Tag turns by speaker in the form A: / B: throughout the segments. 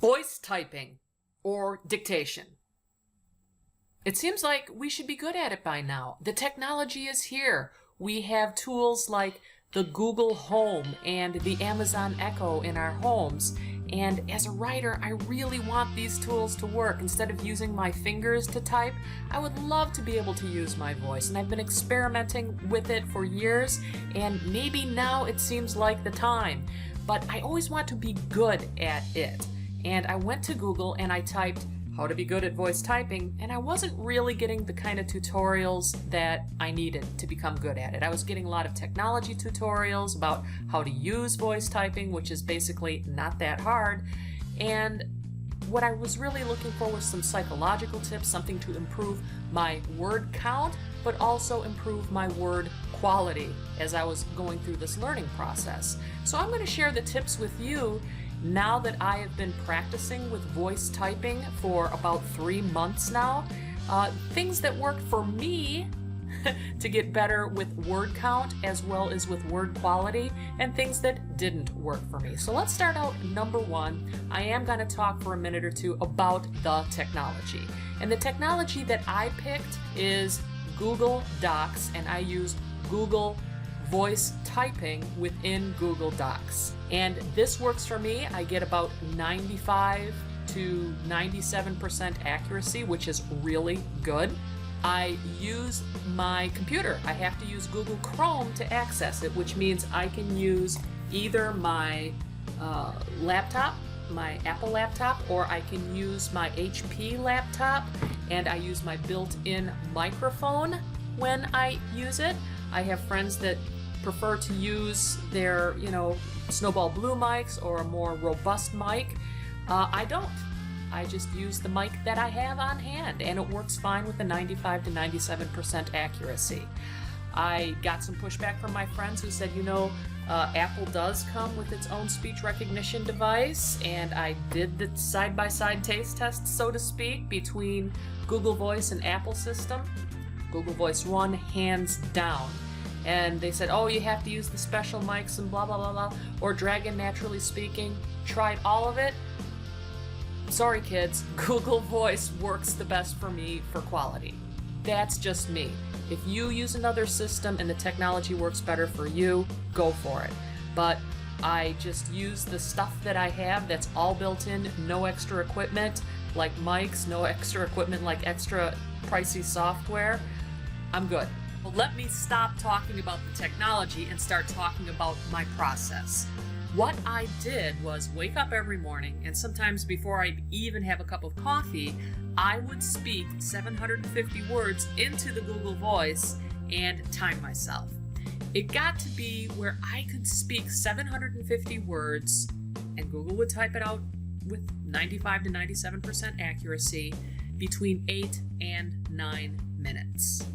A: Voice typing or dictation. It seems like we should be good at it by now. The technology is here. We have tools like the Google Home and the Amazon Echo in our homes. And as a writer, I really want these tools to work. Instead of using my fingers to type, I would love to be able to use my voice. And I've been experimenting with it for years, and maybe now it seems like the time. But I always want to be good at it. And I went to Google and I typed how to be good at voice typing, and I wasn't really getting the kind of tutorials that I needed to become good at it. I was getting a lot of technology tutorials about how to use voice typing, which is basically not that hard, and what I was really looking for was some psychological tips, something to improve my word count, but also improve my word quality as I was going through this learning process. So I'm going to share the tips with you now that I have been practicing with voice typing for about 3 months now. Things that worked for me to get better with word count as well as with word quality, and things that didn't work for me. So let's start out number 1. I am going to talk for a minute or two about the technology. And the technology that I picked is Google Docs, and I use Google Voice typing within Google Docs. And this works for me. I get about 95 to 97% accuracy, which is really good. I use my computer. I have to use Google Chrome to access it, which means I can use either my laptop, my Apple laptop, or I can use my HP laptop, and I use my built-in microphone when I use it. I have friends that prefer to use their, Snowball Blue mics or a more robust mic. I don't. I just use the mic that I have on hand, and it works fine with a 95 to 97% accuracy. I got some pushback from my friends who said, Apple does come with its own speech recognition device, and I did the side-by-side taste test, so to speak, between Google Voice and Apple system. Google Voice won hands down. And they said, oh, you have to use the special mics and blah, blah, blah, blah, or Dragon Naturally Speaking. Tried all of it. Sorry, kids. Google Voice works the best for me for quality. That's just me. If you use another system and the technology works better for you, go for it. But I just use the stuff that I have that's all built in, no extra equipment like mics, no extra equipment like extra pricey software. I'm good. Well, let me stop talking about the technology and start talking about my process. What I did was wake up every morning, and sometimes before I'd even have a cup of coffee, I would speak 750 words into the Google Voice and time myself. It got to be where I could speak 750 words, and Google would type it out with 95 to 97% accuracy between 8 and 9 minutes.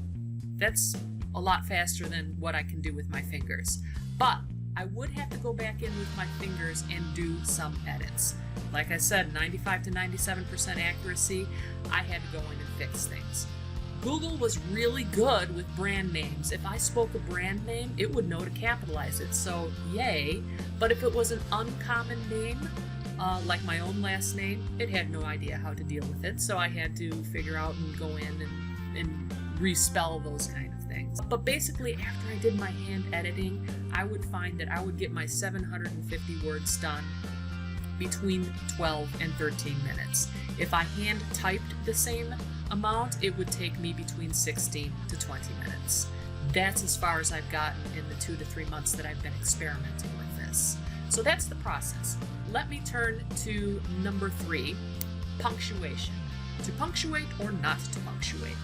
A: That's a lot faster than what I can do with my fingers. But I would have to go back in with my fingers and do some edits. Like I said, 95 to 97% accuracy, I had to go in and fix things. Google was really good with brand names. If I spoke a brand name, it would know to capitalize it, so yay. But if it was an uncommon name, like my own last name, it had no idea how to deal with it, so I had to figure out and go in and respell those kind of things. But basically, after I did my hand editing, I would find that I would get my 750 words done between 12 and 13 minutes. If I hand typed the same amount, it would take me between 16 to 20 minutes. That's as far as I've gotten in the 2 to 3 months that I've been experimenting with this. So that's the process. Let me turn to number 3, punctuation. To punctuate or not to punctuate.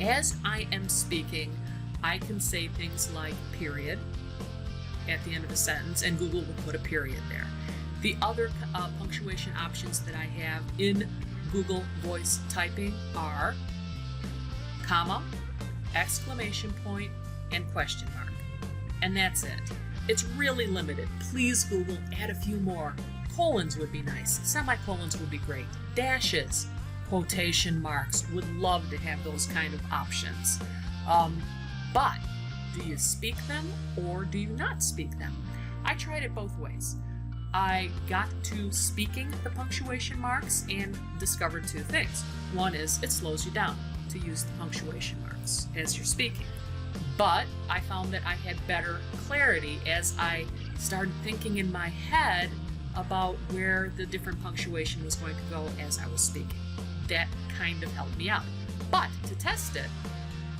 A: As I am speaking, I can say things like period at the end of a sentence, and Google will put a period there. The other punctuation options that I have in Google Voice typing are comma, exclamation point, and question mark. And that's it. It's really limited. Please, Google, add a few more. Colons would be nice. Semicolons would be great. Dashes, quotation marks, would love to have those kind of options. But do you speak them or do you not speak them? I tried it both ways. I got to speaking the punctuation marks and discovered two things. One is it slows you down to use the punctuation marks as you're speaking. But I found that I had better clarity as I started thinking in my head about where the different punctuation was going to go as I was speaking. That kind of helped me out. But to test it,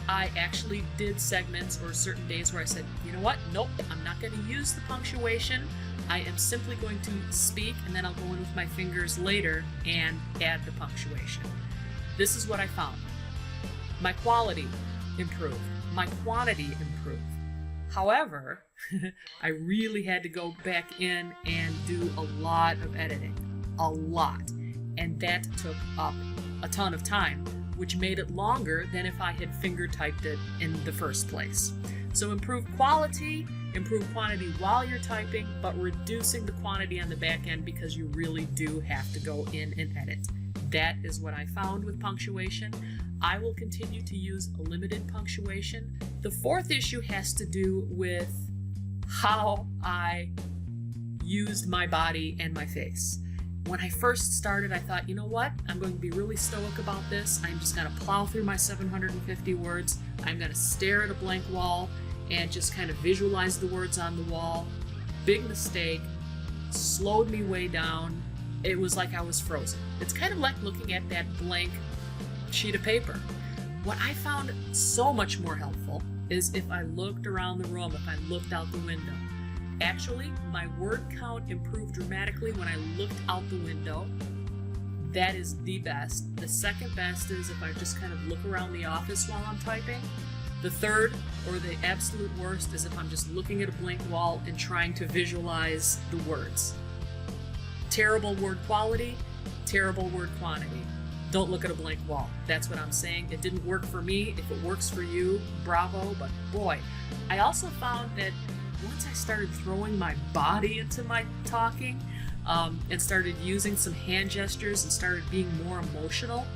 A: I actually did segments or certain days where I said, you know what? Nope, I'm not going to use the punctuation. I am simply going to speak, and then I'll go in with my fingers later and add the punctuation. This is what I found. My quality improved. My quantity improved. However, I really had to go back in and do a lot of editing. A lot. And that took up a ton of time, which made it longer than if I had finger typed it in the first place. So improve quality, improve quantity while you're typing, but reducing the quantity on the back end because you really do have to go in and edit. That is what I found with punctuation. I will continue to use limited punctuation. The fourth issue has to do with how I used my body and my face. When I first started, I thought, you know what? I'm going to be really stoic about this. I'm just going to plow through my 750 words. I'm going to stare at a blank wall and just kind of visualize the words on the wall. Big mistake. Slowed me way down. It was like I was frozen. It's kind of like looking at that blank sheet of paper. What I found so much more helpful is if I looked around the room, if I looked out the window. Actually, my word count improved dramatically when I looked out the window. That is the best. The second best is if I just kind of look around the office while I'm typing. The third, or the absolute worst, is if I'm just looking at a blank wall and trying to visualize the words. Terrible word quality, terrible word quantity. Don't look at a blank wall. That's what I'm saying. It didn't work for me. If it works for you, bravo. But boy, I also found that once I started throwing my body into my talking and started using some hand gestures and started being more emotional,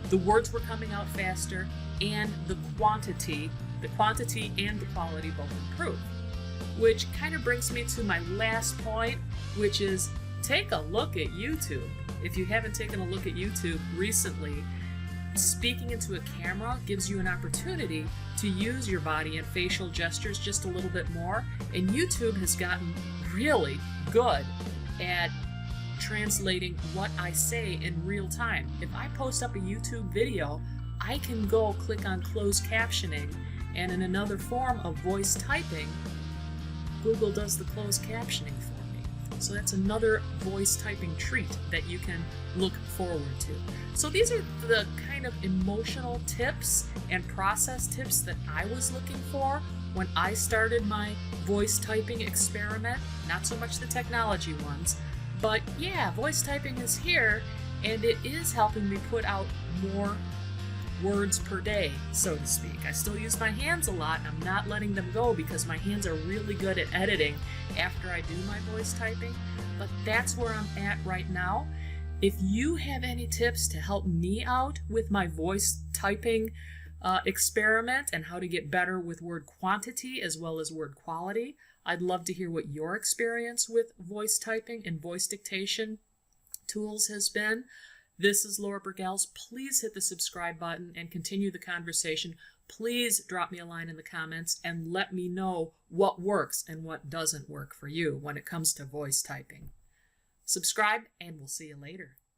A: the words were coming out faster and the quantity and the quality both improved. Which kind of brings me to my last point, which is take a look at YouTube. If you haven't taken a look at YouTube recently, speaking into a camera gives you an opportunity to use your body and facial gestures just a little bit more, and YouTube has gotten really good at translating what I say in real time. If I post up a YouTube video, I can go click on closed captioning, and in another form of voice typing, Google does the closed captioning for me. So that's another voice typing treat that you can look forward to. So these are the kind of emotional tips and process tips that I was looking for when I started my voice typing experiment. Not so much the technology ones, but yeah, voice typing is here and it is helping me put out more words per day, so to speak. I still use my hands a lot. I'm not letting them go because my hands are really good at editing after I do my voice typing, but that's where I'm at right now. If you have any tips to help me out with my voice typing experiment and how to get better with word quantity as well as word quality, I'd love to hear what your experience with voice typing and voice dictation tools has been. This is Laura Bergels. Please hit the subscribe button and continue the conversation. Please drop me a line in the comments and let me know what works and what doesn't work for you when it comes to voice typing. Subscribe, and we'll see you later.